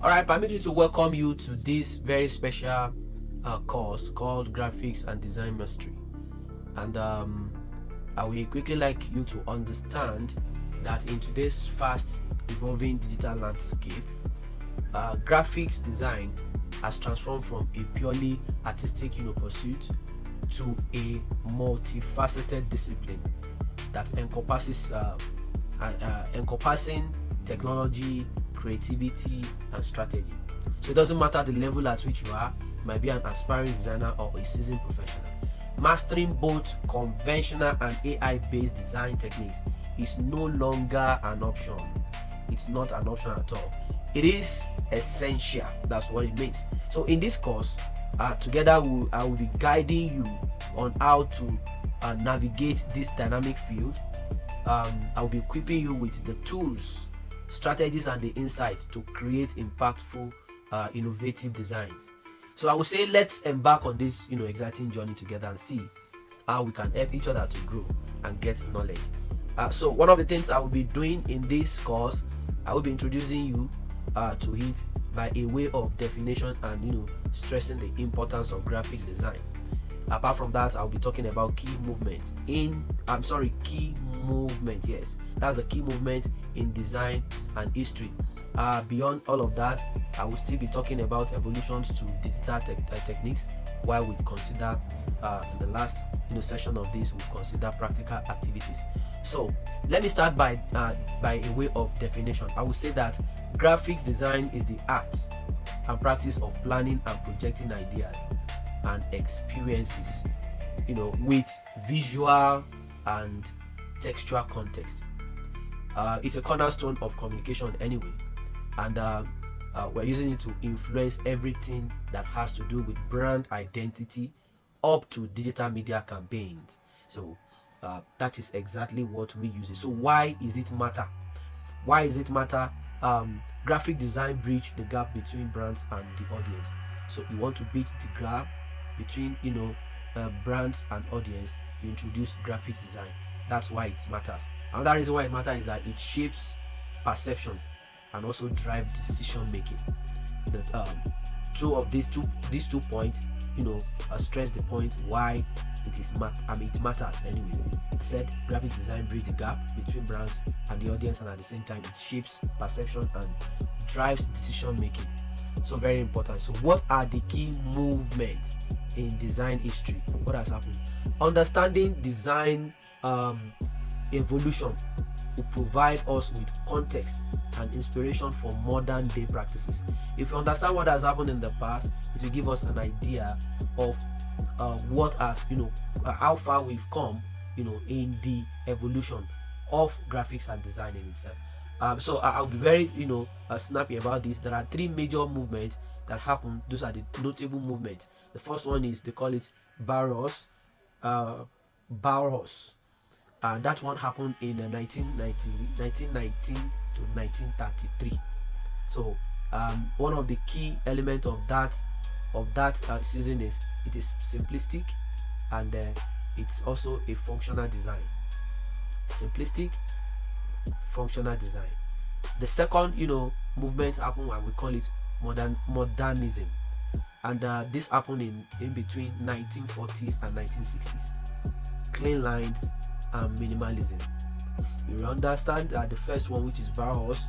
All right, permit me to welcome you to this very special course called Graphics and Design Mastery. And I will quickly like you to understand that in today's fast evolving digital landscape, graphics design has transformed from a purely artistic pursuit to a multifaceted discipline that encompassing technology, creativity, and strategy. So it doesn't matter the level at which you are. You might be an aspiring designer or a seasoned professional. Mastering both conventional and AI-based design techniques is no longer an option. It's not an option at all. It is essential. That's what it means. So in this course, together I will be guiding you on how to navigate this dynamic field. I will be equipping you with the tools, strategies, and the insights to create impactful, innovative designs. So I would say let's embark on this exciting journey together and see how we can help each other to grow and get knowledge. So one of the things I will be doing in this course, I will be introducing you to it by a way of definition and stressing the importance of graphics design. Apart from that, I'll be talking about key movements yes, that's the key movement in design and history. Beyond all of that, I will still be talking about evolutions to digital techniques, while we consider in the last session of this, we consider practical activities. So let me start by a way of definition. I would say that graphics design is the art and practice of planning and projecting ideas and experiences with visual and textual context. It's a cornerstone of communication anyway, and we're using it to influence everything that has to do with brand identity up to digital media campaigns. So that is exactly what we use it. So why is it matter? Graphic design bridge the gap between brands and the audience. So you want to bridge the gap between brands and audience, you introduce graphics design. That's why it matters. Another reason why it matters is that it shapes perception and also drive decision making. These two points stress the point why it matters anyway. I said graphic design bridges the gap between brands and the audience, and at the same time it shapes perception and drives decision making. So very important. So what are the key movements in design history? What has happened? Understanding design evolution will provide us with context and inspiration for modern day practices. If you understand what has happened in the past, it will give us an idea of how far we've come in the evolution of graphics and design in itself. So I'll be very snappy about this. There are three major movements that happen. Those are the notable movements. The first one is, they call it Bauhaus. That one happened in 1919 to 1933. So one of the key elements of that season is it is simplistic, and it's also a functional design. Simplistic, functional design. The second movement happened, and we call it modernism, and this happened in between 1940s and 1960s. Clean lines and minimalism. You understand that the first one, which is Bauhaus,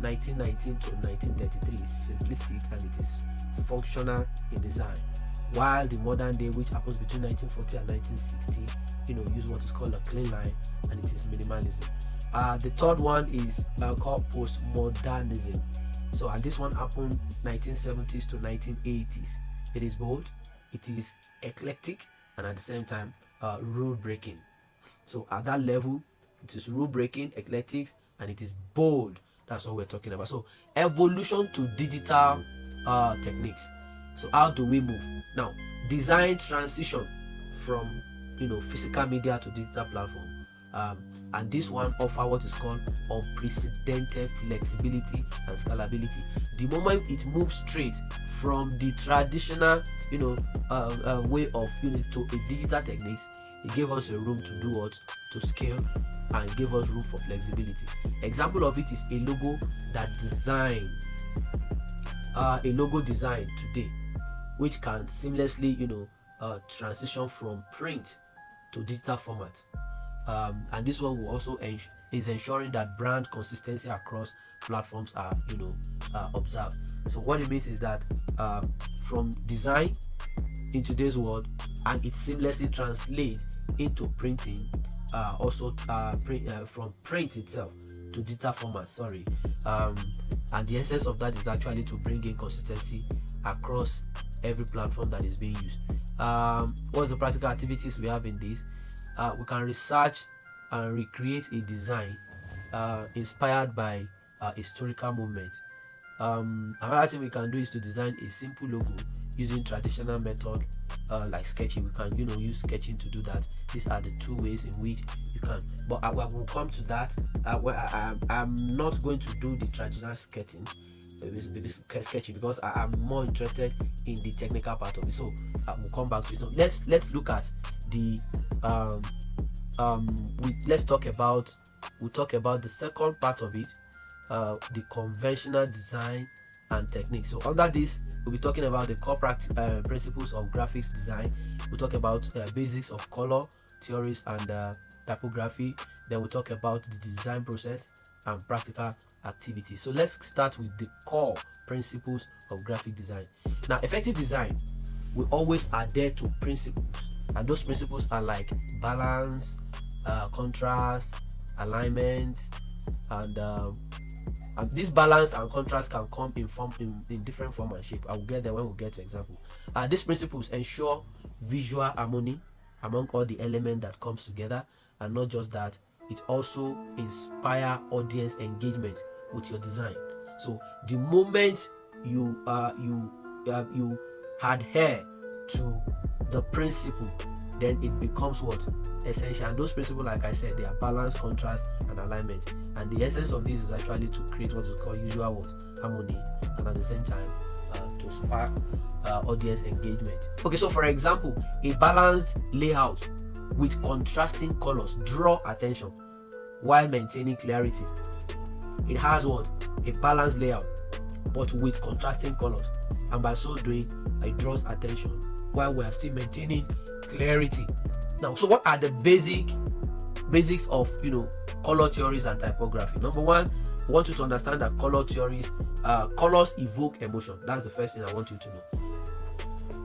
1919 to 1933, is simplistic and it is functional in design, while the modern day, which happens between 1940 and 1960, use what is called a clean line, and it is minimalism. The third one is called postmodernism. So, and this one happened 1970s to 1980s. It is bold, it is eclectic, and at the same time rule breaking. So at that level, it is rule breaking, eclectic, and it is bold. That's what we're talking about. So evolution to digital techniques. So how do we move now? Design transition from physical media to digital platform. And this one offer what is called unprecedented flexibility and scalability. The moment it moves straight from the traditional way of to a digital techniques, it gave us a room to do what? To scale, and gave us room for flexibility. Example of it is a logo that designed a logo design today, which can seamlessly, transition from print to digital format. And this one will also is ensuring that brand consistency across platforms are observed. So what it means is that from design in today's world, and it seamlessly translates into printing, also from print itself to digital format. And the essence of that is actually to bring in consistency across every platform that is being used. What's the practical activities we have in this? We can research and recreate a design inspired by historical movement. Another thing we can do is to design a simple logo using traditional method like sketching. We can use sketching to do that. These are the two ways in which you can, but I will come to that. I'm not going to do the traditional sketching because I'm more interested in the technical part of it, so we'll come back to it. So let's look at the we'll talk about the second part of it, the conventional design and techniques. So under this, we'll be talking about the core principles of graphics design. We'll talk about basics of color theories and typography. Then we'll talk about the design process and practical activities. So let's start with the core principles of graphic design. Now, effective design will always adhere to principles, and those principles are like balance, contrast, alignment, and this balance and contrast can come in different form and shape. I will get there when we get to example. These principles ensure visual harmony among all the elements that comes together, and not just that, it also inspire audience engagement with your design. So the moment you adhere to the principle, then it becomes what? Essential. And those principles, like I said, they are balance, contrast, and alignment. And the essence of this is actually to create what is called usual harmony, and at the same time to spark audience engagement. Okay, so for example, a balanced layout with contrasting colors draw attention while maintaining clarity. It has what? A balanced layout, but with contrasting colors, and by so doing, it draws attention while we are still maintaining clarity. Now, so what are the basics of color theories and typography? Number one, I want you to understand that color theories, colors evoke emotion. That's the first thing I want you to know.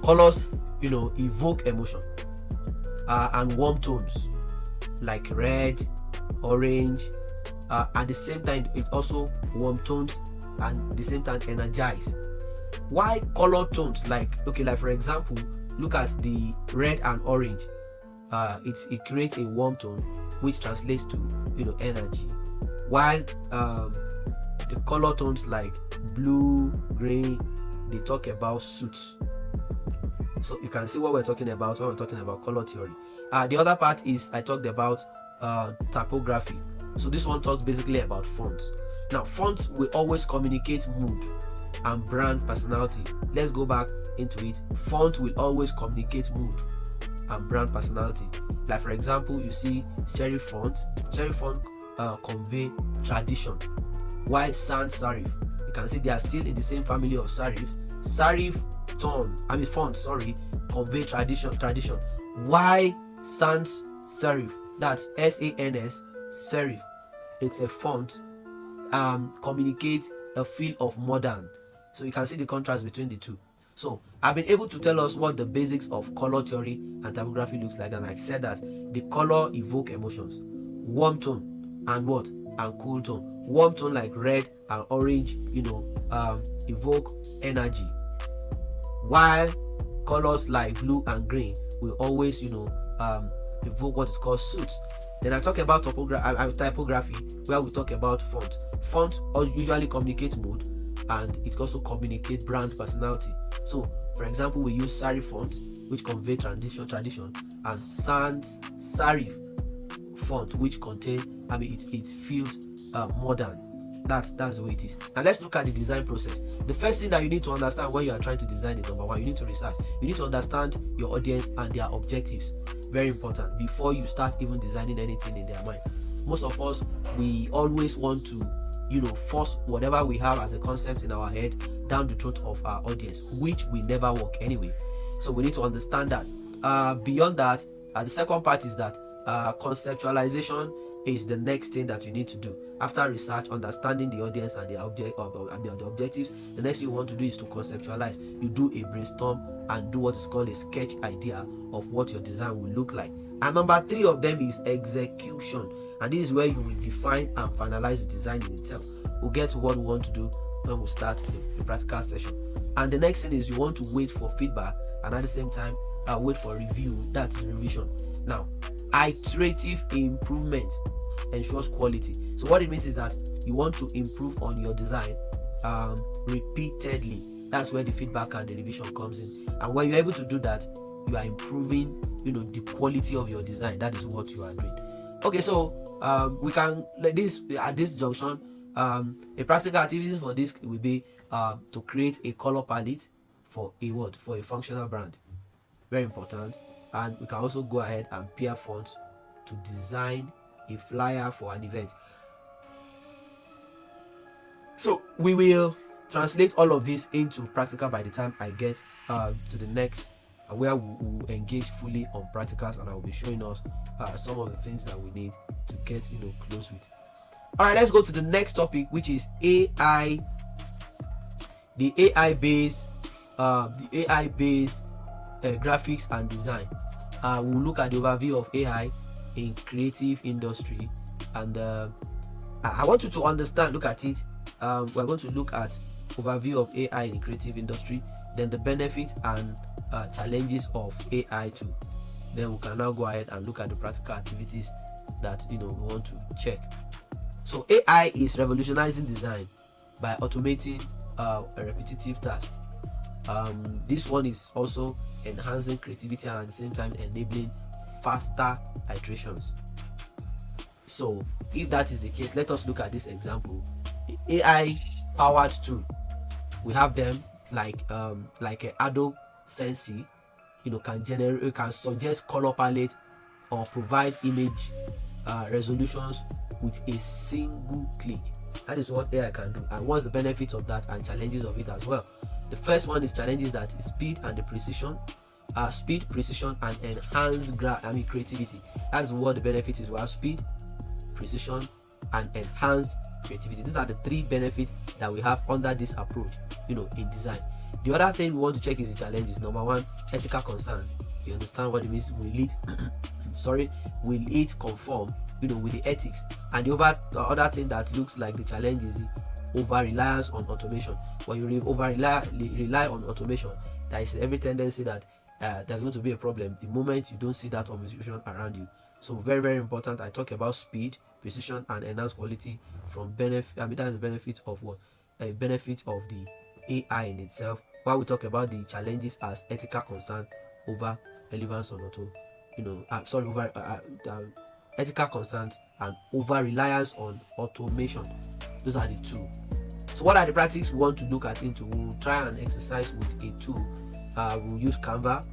Colors, evoke emotion, and warm tones like red, orange. At the same time, it also warm tones and at the same time energize. Why color tones? Like for example, look at the red and orange. It creates a warm tone which translates to energy, while the color tones like blue, gray, they talk about suits. So you can see what we're talking about when we're talking about color theory. The other part is I talked about typography. So this one talks basically about fonts. Now, fonts will always communicate mood and brand personality. Let's go back into it. Font will always communicate mood and brand personality. Like for example, you see serif font. Serif font convey tradition, while sans serif, you can see they are still in the same family of serif. Serif font convey tradition. Why sans serif, that's sans serif, it's a font communicates a feel of modern. So you can see the contrast between the two. So I've been able to tell us what the basics of color theory and typography looks like, and I said that the color evoke emotions, warm tone and what? And cool tone. Warm tone like red and orange, evoke energy, while colors like blue and green will always evoke what is called suits. Then I talk about typography, where we talk about font. Font usually communicates mood, and it also communicates brand personality. So for example, we use serif font, which convey tradition, and sans serif font, which contain it feels modern. That's the way it is. Now let's look at the design process. The first thing that you need to understand when you are trying to design is, number one, you need to research. You need to understand your audience and their objectives. Very important before you start even designing anything in their mind. Most of us, we always want to force whatever we have as a concept in our head down the throat of our audience, which will never work anyway. So we need to understand that. Beyond that, the second part is that conceptualization is the next thing that you need to do. After research, understanding the audience and the objectives, the next thing you want to do is to conceptualize. You do a brainstorm and do what is called a sketch idea of what your design will look like. And number 3 of them is execution, and this is where you will define and finalize the design in itself. We'll get to what we want to do when we start the practical session. And the next thing is you want to wait for feedback, and at the same time wait for review. That's revision. Now, iterative improvement ensures quality. So what it means is that you want to improve on your design repeatedly. That's where the feedback and the revision comes in. And when you're able to do that, you are improving, the quality of your design. That is what you are doing. Okay, so we can, like this, at this junction, a practical activities for this will be to create a color palette for a functional brand. Very important. And we can also go ahead and pair fonts to design a flyer for an event. So we will translate all of this into practical by the time I get to the next, where we will engage fully on practicals, and I will be showing us some of the things that we need to get close with. All right, let's go to the next topic, which is AI. The AI based graphics and design. We'll look at the overview of AI in creative industry, and I want you to understand. Look at it. We're going to look at overview of AI in the creative industry, then the benefits and challenges of AI too. Then we can now go ahead and look at the practical activities that we want to check. So AI is revolutionizing design by automating a repetitive task. This one is also enhancing creativity and at the same time enabling faster iterations. So if that is the case, let us look at this example. AI powered tool. We have them like a Adobe Sensei, can suggest color palette or provide image resolutions with a single click. That is what AI can do. And what's the benefits of that and challenges of it as well? The first one is challenges, that is speed and the precision. Speed, precision, and enhanced creativity. That's what the benefit is. We have speed, precision, and enhanced creativity. These are the 3 benefits that we have under this approach, in design. The other thing we want to check is the challenges. Number 1, ethical concern. You understand what it means? Will it conform, with the ethics? And the other thing that looks like the challenge is the over reliance on automation. When you rely on automation, there is every tendency that there's going to be a problem the moment you don't see that automation around you. So very, very important. I talk about speed, precision, and enhanced quality from benefit. That's the benefit of what? A benefit of the AI in itself. While we talk about the challenges as ethical concern, over reliance on ethical concerns and over reliance on automation. Those are the 2. So what are the practices we want to look at into? We'll try and exercise with a tool. We'll use Canva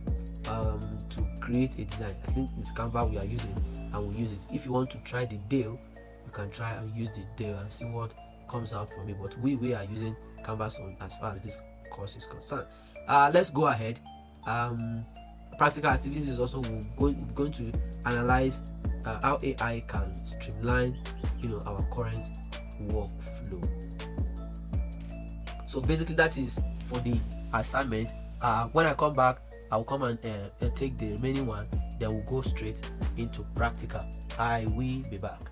to create a design. I think it's Canva we are using, and we'll use it. If you want to try the Dale, you can try and use the Dale and see what comes out from it. But we are using Canvas as far as this course is concerned. Let's go ahead. Practical activities is also we're going to analyze how AI can streamline our current workflow. So basically that is for the assignment. When I come back, I'll come and take the remaining one, then we'll go straight into practical. I will be back.